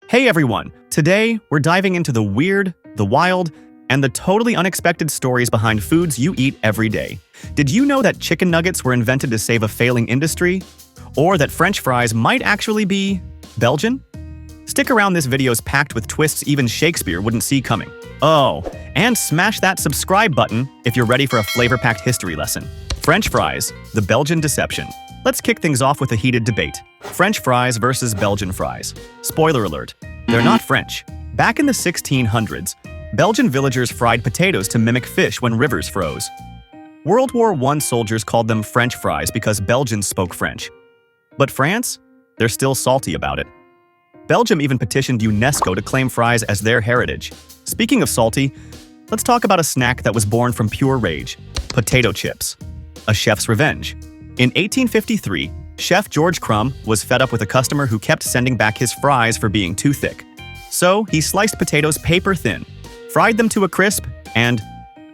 Hey everyone! Today, we're diving into the weird, the wild, and the totally unexpected stories behind foods you eat every day. Did you know that chicken nuggets were invented to save a failing industry? Or that French fries might actually be Belgian? Stick around, this video's packed with twists even Shakespeare wouldn't see coming. Oh, and smash that subscribe button if you're ready for a flavor-packed history lesson. French fries, the Belgian deception. Let's kick things off with a heated debate. French fries versus Belgian fries. Spoiler alert, they're not French. Back in the 1600s, Belgian villagers fried potatoes to mimic fish when rivers froze. World War I soldiers called them French fries because Belgians spoke French. But France? They're still salty about it. Belgium even petitioned UNESCO to claim fries as their heritage. Speaking of salty, let's talk about a snack that was born from pure rage: potato chips. A chef's revenge. In 1853, Chef George Crumb was fed up with a customer who kept sending back his fries for being too thick. So he sliced potatoes paper thin, fried them to a crisp, and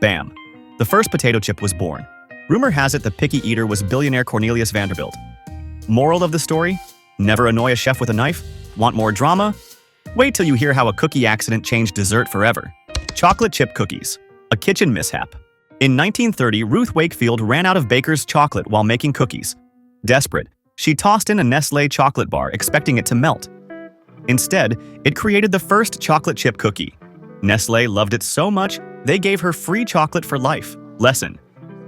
bam! The first potato chip was born. Rumor has it the picky eater was billionaire Cornelius Vanderbilt. Moral of the story? Never annoy a chef with a knife? Want more drama? Wait till you hear how a cookie accident changed dessert forever. Chocolate chip cookies. A kitchen mishap. In 1930, Ruth Wakefield ran out of baker's chocolate while making cookies. Desperate, she tossed in a Nestlé chocolate bar, expecting it to melt. Instead, it created the first chocolate chip cookie. Nestlé loved it so much, they gave her free chocolate for life. Lesson: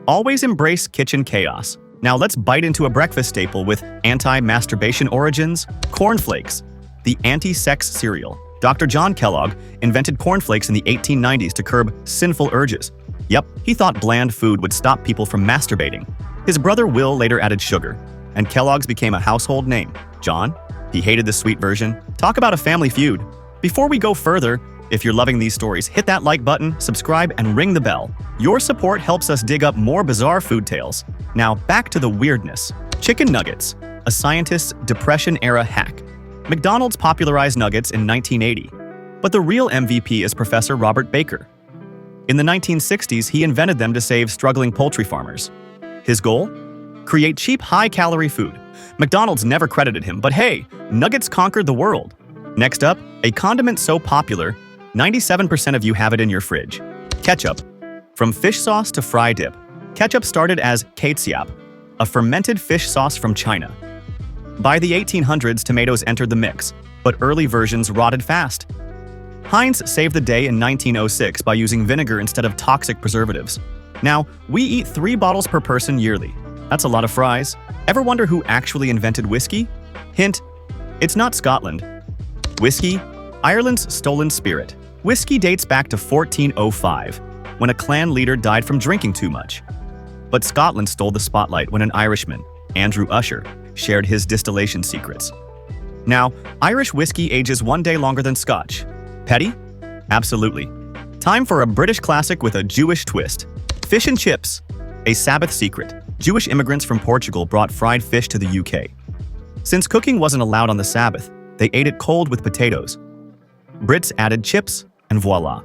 always embrace kitchen chaos. Now let's bite into a breakfast staple with anti-masturbation origins: cornflakes, the anti-sex cereal. Dr. John Kellogg invented cornflakes in the 1890s to curb sinful urges. Yep, he thought bland food would stop people from masturbating. His brother Will later added sugar, and Kellogg's became a household name. John? He hated the sweet version. Talk about a family feud. Before we go further, if you're loving these stories, hit that like button, subscribe, and ring the bell. Your support helps us dig up more bizarre food tales. Now back to the weirdness. Chicken nuggets, a scientist's Depression-era hack. McDonald's popularized nuggets in 1980, but the real MVP is Professor Robert Baker. In the 1960s, he invented them to save struggling poultry farmers. His goal? Create cheap, high-calorie food. McDonald's never credited him, but hey, nuggets conquered the world. Next up, a condiment so popular, 97% of you have it in your fridge. Ketchup. From fish sauce to fry dip, ketchup started as ketchup, a fermented fish sauce from China. By the 1800s, tomatoes entered the mix, but early versions rotted fast. Heinz saved the day in 1906 by using vinegar instead of toxic preservatives. Now, we eat 3 bottles per person yearly. That's a lot of fries. Ever wonder who actually invented whiskey? Hint: it's not Scotland. Whiskey? Ireland's stolen spirit. Whiskey dates back to 1405, when a clan leader died from drinking too much. But Scotland stole the spotlight when an Irishman, Andrew Usher, shared his distillation secrets. Now, Irish whiskey ages 1 day longer than Scotch. Petty? Absolutely. Time for a British classic with a Jewish twist. Fish and chips. A Sabbath secret. Jewish immigrants from Portugal brought fried fish to the UK. Since cooking wasn't allowed on the Sabbath, they ate it cold with potatoes. Brits added chips, and voila.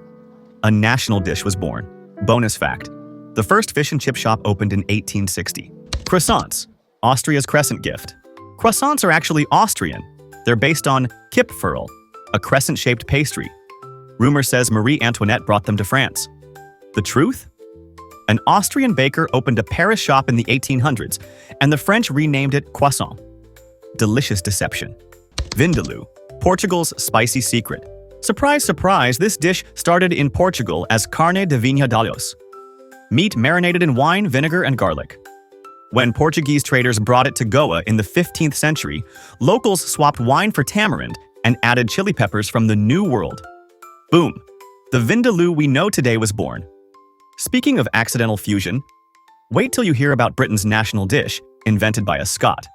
A national dish was born. Bonus fact: the first fish and chip shop opened in 1860. Croissants. Austria's crescent gift. Croissants are actually Austrian. They're based on Kipferl, a crescent-shaped pastry. Rumor says Marie Antoinette brought them to France. The truth? An Austrian baker opened a Paris shop in the 1800s, and the French renamed it croissant. Delicious deception. Vindaloo, Portugal's spicy secret. Surprise, surprise, this dish started in Portugal as carne de vinha d'alhos, meat marinated in wine, vinegar, and garlic. When Portuguese traders brought it to Goa in the 15th century, locals swapped wine for tamarind and added chili peppers from the New World. Boom! The vindaloo we know today was born. Speaking of accidental fusion, wait till you hear about Britain's national dish, invented by a Scot.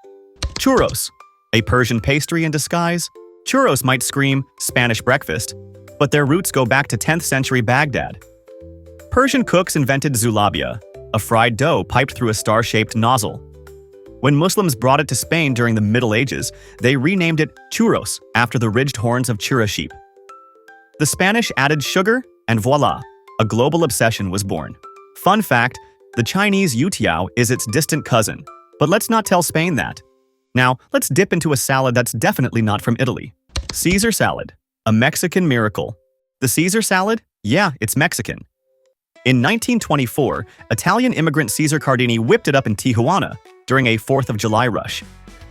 Churros. A Persian pastry in disguise? Churros might scream Spanish breakfast, but their roots go back to 10th century Baghdad. Persian cooks invented zulabia, a fried dough piped through a star-shaped nozzle. When Muslims brought it to Spain during the Middle Ages, they renamed it churros after the ridged horns of churra sheep. The Spanish added sugar, and voila, a global obsession was born. Fun fact, the Chinese youtiao is its distant cousin, but let's not tell Spain that. Now, let's dip into a salad that's definitely not from Italy. Caesar salad, a Mexican miracle. The Caesar salad? Yeah, it's Mexican. In 1924, Italian immigrant Cesar Cardini whipped it up in Tijuana during a 4th of July rush.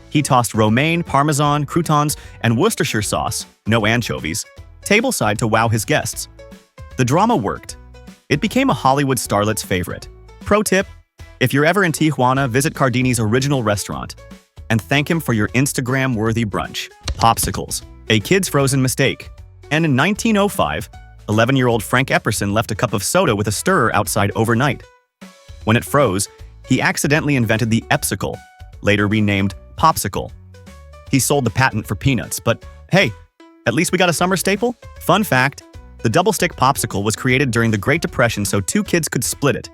He tossed romaine, parmesan, croutons, and Worcestershire sauce, no anchovies, tableside to wow his guests. The drama worked. It became a Hollywood starlet's favorite. Pro tip: if you're ever in Tijuana, visit Cardini's original restaurant and thank him for your Instagram-worthy brunch. Popsicles, a kid's frozen mistake. And in 1905, 11-year-old Frank Epperson left a cup of soda with a stirrer outside overnight. When it froze, he accidentally invented the Epsicle, later renamed Popsicle. He sold the patent for peanuts, but hey, at least we got a summer staple? Fun fact, the double-stick popsicle was created during the Great Depression so two kids could split it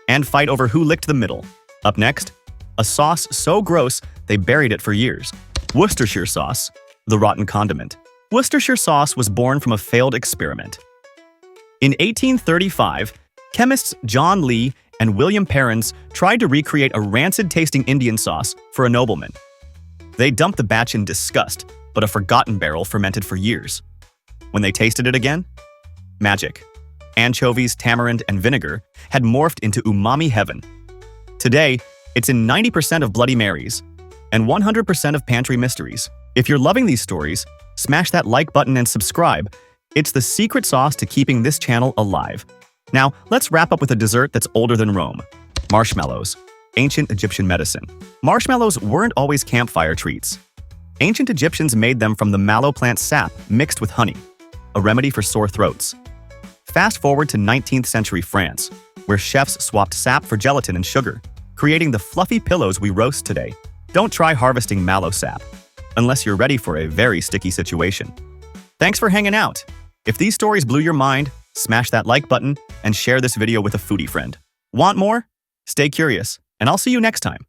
and fight over who licked the middle. Up next, a sauce so gross they buried it for years. Worcestershire sauce, the rotten condiment. Worcestershire sauce was born from a failed experiment. In 1835, chemists John Lee and William Perrins tried to recreate a rancid-tasting Indian sauce for a nobleman. They dumped the batch in disgust, but a forgotten barrel fermented for years. When they tasted it again, magic. Anchovies, tamarind, and vinegar had morphed into umami heaven. Today, it's in 90% of Bloody Marys and 100% of pantry mysteries. If you're loving these stories, smash that like button and subscribe. It's the secret sauce to keeping this channel alive. Now, let's wrap up with a dessert that's older than Rome. Marshmallows, ancient Egyptian medicine. Marshmallows weren't always campfire treats. Ancient Egyptians made them from the mallow plant sap mixed with honey, a remedy for sore throats. Fast forward to 19th century France, where chefs swapped sap for gelatin and sugar, creating the fluffy pillows we roast today. Don't try harvesting mallow sap, unless you're ready for a very sticky situation. Thanks for hanging out. If these stories blew your mind, smash that like button and share this video with a foodie friend. Want more? Stay curious, and I'll see you next time.